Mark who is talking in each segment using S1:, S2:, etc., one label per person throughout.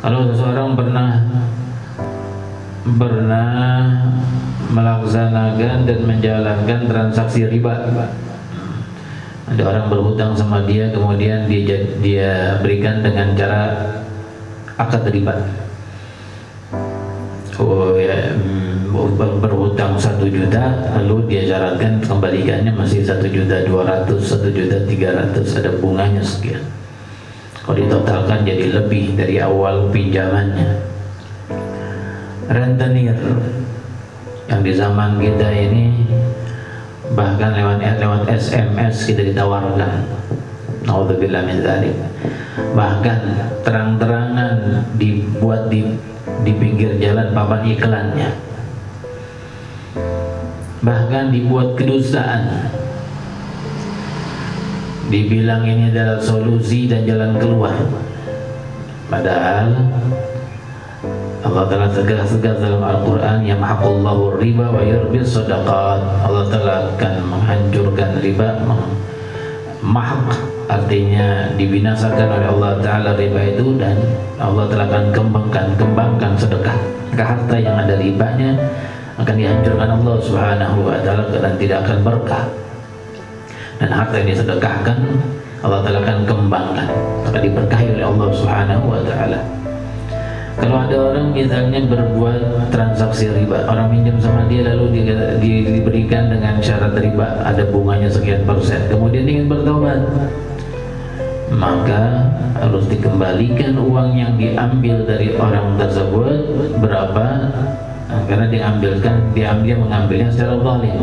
S1: Kalau seseorang pernah melaksanakan dan menjalankan transaksi riba, ada orang berhutang sama dia, kemudian dia berikan dengan cara akad riba. Berhutang 1 juta, lalu dia syaratkan kembalikannya masih 1.200.000, 1.300.000, ada bunganya sekian. Kalau ditotalkan jadi lebih dari awal pinjamannya. Rentenir yang di zaman kita ini bahkan lewat SMS kita ditawarkan. Naudzubillah min dzalik. Bahkan terang-terangan dibuat di pinggir jalan papan iklannya. Bahkan dibuat kedustaan. Dibilang ini adalah solusi dan jalan keluar. Padahal Allah Ta'ala tegas-tegas dalam Al-Quran, yamhaqullahu riba wa yurbis shadaqat. Allah Ta'ala akan menghancurkan riba, mahq artinya dibinasakan oleh Allah Ta'ala riba itu, dan Allah Ta'ala akan kembangkan sedekah. Harta yang ada ribanya akan dihancurkan Allah Subhanahu wa Ta'ala dan tidak akan berkah. Dan harta yang disedekahkan Allah Ta'ala akan kembangkan, akan diberkahi oleh Allah Subhanahu wa Ta'ala. Kalau ada orang misalnya berbuat transaksi riba, orang minjam sama dia lalu diberikan dengan syarat riba, ada bunganya sekian persen, kemudian ingin bertobat, maka harus dikembalikan uang yang diambil dari orang tersebut berapa, karena dia mengambilnya secara zalim.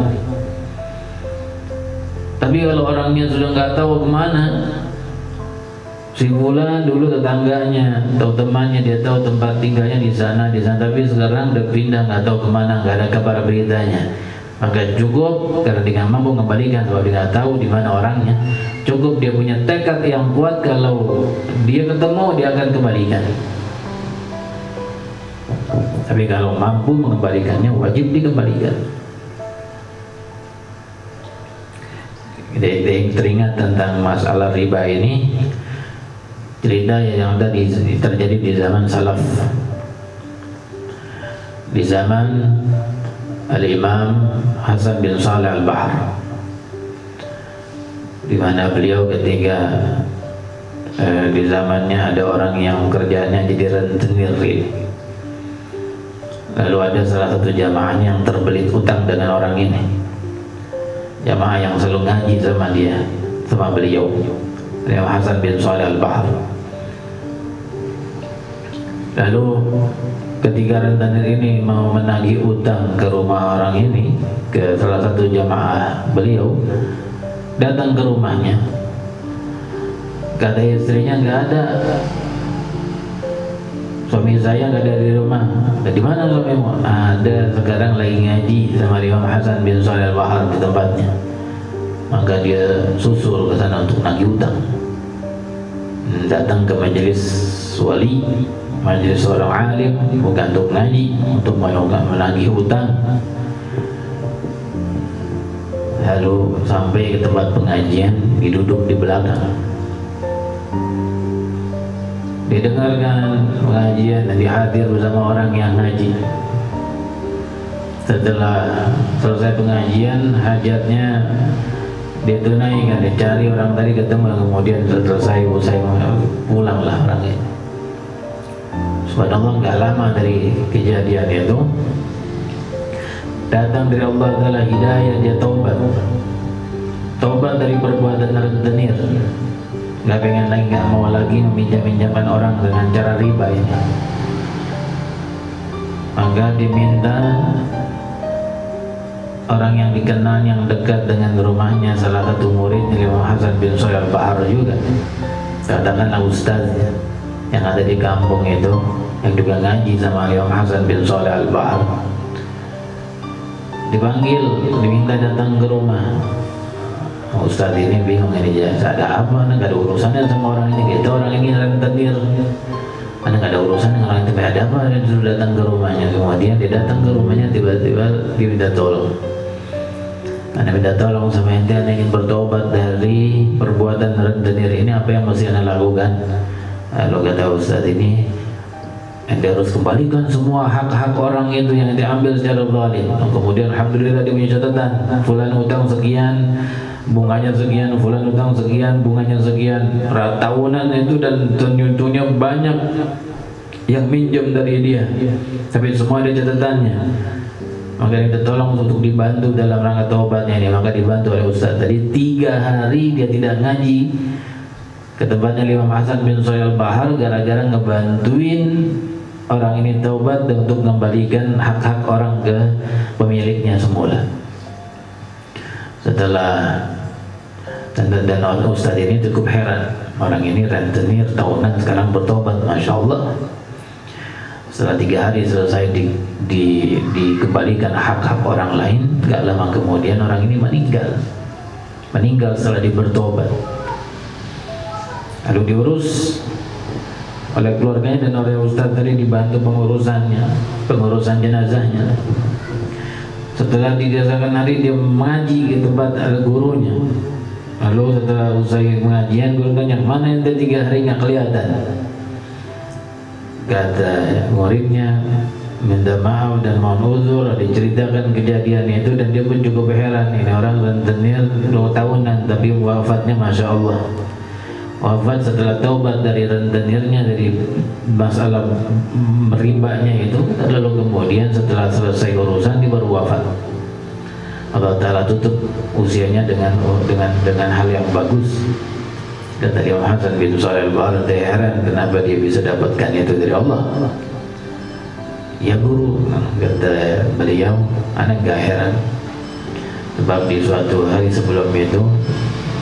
S1: Tapi kalau orangnya sudah nggak tahu kemana, si fulan dulu tetangganya atau temannya, dia tahu tempat tinggalnya di sana, tapi sekarang udah pindah, nggak tahu kemana, nggak ada kabar beritanya, maka cukup karena dia nggak mampu kembalikan sebab dia nggak tahu di mana orangnya. Cukup dia punya tekad yang kuat, kalau dia ketemu dia akan kembalikan. Tapi kalau mampu mengembalikannya, wajib dikembalikan. Kita teringat tentang masalah riba ini, cerita yang tadi terjadi di zaman salaf, di zaman Al-Imam Hasan bin Shalih Al-Bahr, di mana beliau ketika di zamannya ada orang yang kerjanya jadi rentenir. Lalu ada salah satu jamaahnya yang terbelit utang dengan orang ini, jamaah yang selalu ngaji sama dia, sama beliau, Imam Hasan bin Shalih Al-Bahr. Lalu ketika rentenir ini mau menagih utang ke rumah orang ini, ke salah satu jamaah beliau, datang ke rumahnya, kata istrinya, nggak ada, suami saya nggak ada di rumah. Di mana suamimu? Ada, sekarang lagi ngaji sama Imam Hasan bin Shalih Al-Bahr di tempatnya. Maka dia susul ke sana untuk nagih utang. Datang ke majelis wali, majelis seorang alim, bukan untuk ngaji, untuk menagih utang. Lalu sampai ke tempat pengajian, diduduk di belakang, didengarkan pengajian dan dihadir bersama orang yang ngaji. Setelah selesai pengajian, hajatnya dia tunaikan, dia cari orang tadi ketemu, kemudian selesai pulanglah orang ini. Subhanallah, nggak lama dari kejadian itu datang dari Allah Ta'ala hidayah, dia taubat dari perbuatan rentenir, nggak pengen lagi, nggak mau lagi meminjam-minjamkan orang dengan cara riba ini. Maka diminta orang yang dikenal yang dekat dengan rumahnya, salah satu murid Imam Hasan bin Shalih Al-Bahr juga, katakanlah ustaznya yang ada di kampung itu, yang juga ngaji sama Imam Hasan bin Shalih Al-Bahr, dipanggil, diminta datang ke rumah. Ustaz ini bingung, ini ada apa? Nggak ada urusannya sama orang ini, gitu. Orang ini rentenir, Anda nggak ada urusan dengan orang itu, ada apa? Dia sudah datang ke rumahnya. Kemudian dia datang ke rumahnya, tiba-tiba dia minta tolong. Anda minta tolong sama ente, Anda ingin bertobat dari perbuatan rentenir ini, apa yang mesti Anda lakukan? Lalu kata Ustaz ini, Ente harus kembalikan semua hak-hak orang itu yang diambil secara zalim. Kemudian alhamdulillah dia punya catatan, fulan utang sekian, bunganya sekian, fulan utang sekian, bunganya sekian. Tahunan itu dan tentunya banyak yang minjem dari dia, tapi semua ada catatannya. Maka kita tolong untuk dibantu dalam rangka taubatnya ini. Maka dibantu oleh Ustaz tadi 3 hari dia tidak ngaji ke tempatnya Imam Hasan bin Shalih Al-Bahar gara-gara ngebantuin orang ini taubat dan untuk mengembalikan hak-hak orang ke pemiliknya semula. Setelah dan Ustaz ini cukup heran, orang ini rentenir tahunan sekarang bertobat, masya Allah. Setelah 3 hari selesai dikembalikan hak-hak orang lain, gak lama kemudian orang ini meninggal setelah bertobat. Lalu diurus oleh keluarganya dan oleh Ustaz tadi, dibantu pengurusan jenazahnya. Setelah dirasakan hari dia mengaji ke tempat gurunya. Lalu setelah usai pengajian, guru tanya, mana ente 3 hari nggak kelihatan? Kata muridnya, minta maaf dan mohon uzur. Diceritakan kejadian itu dan dia pun cukup heran, ini orang rentenir 2 tahunan tapi wafatnya masya Allah. Wafat setelah taubat dari rentenirnya, dari masalah ribanya itu, lalu kemudian setelah selesai urusan dia baru wafat. Allah Ta'ala tutup usianya dengan hal yang bagus. Kata Imam Hasan bin Shalih Al-Bahar, heran kenapa dia bisa dapatkan itu dari Allah. Ya guru, kata beliau, anak gak heran, sebab di suatu hari sebelum itu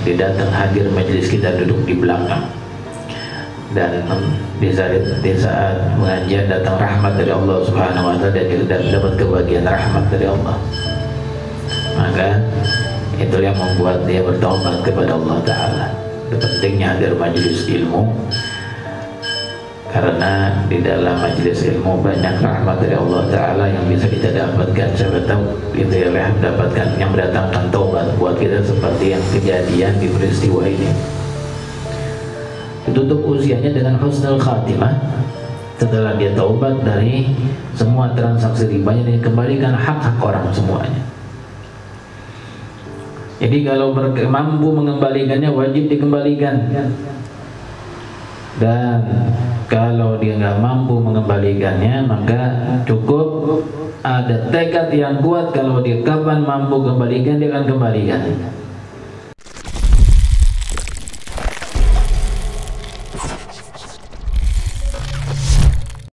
S1: dia datang hadir majelis kita, duduk di belakang, dan di saat pengajian datang rahmat dari Allah Subhanahu wa Ta'ala dan dapat kebahagiaan rahmat dari Allah. Maka itu yang membuat dia bertobat kepada Allah Ta'ala. Pentingnya hadir majelis ilmu, karena di dalam majelis ilmu banyak rahmat dari Allah Ta'ala yang bisa kita dapatkan. Siapa tahu itu yang mendapatkan, yang mendatangkan taubat buat kita, seperti yang kejadian di peristiwa ini. Ditutup usianya dengan husnul khatimah. Setelah dia taubat dari semua transaksi ribanya dan dikembalikan hak-hak orang semuanya. Jadi kalau mampu mengembalikannya, wajib dikembalikan. Dan kalau dia nggak mampu mengembalikannya, maka cukup ada tekad yang kuat. Kalau dia kapan mampu kembalikan, dia akan kembalikan.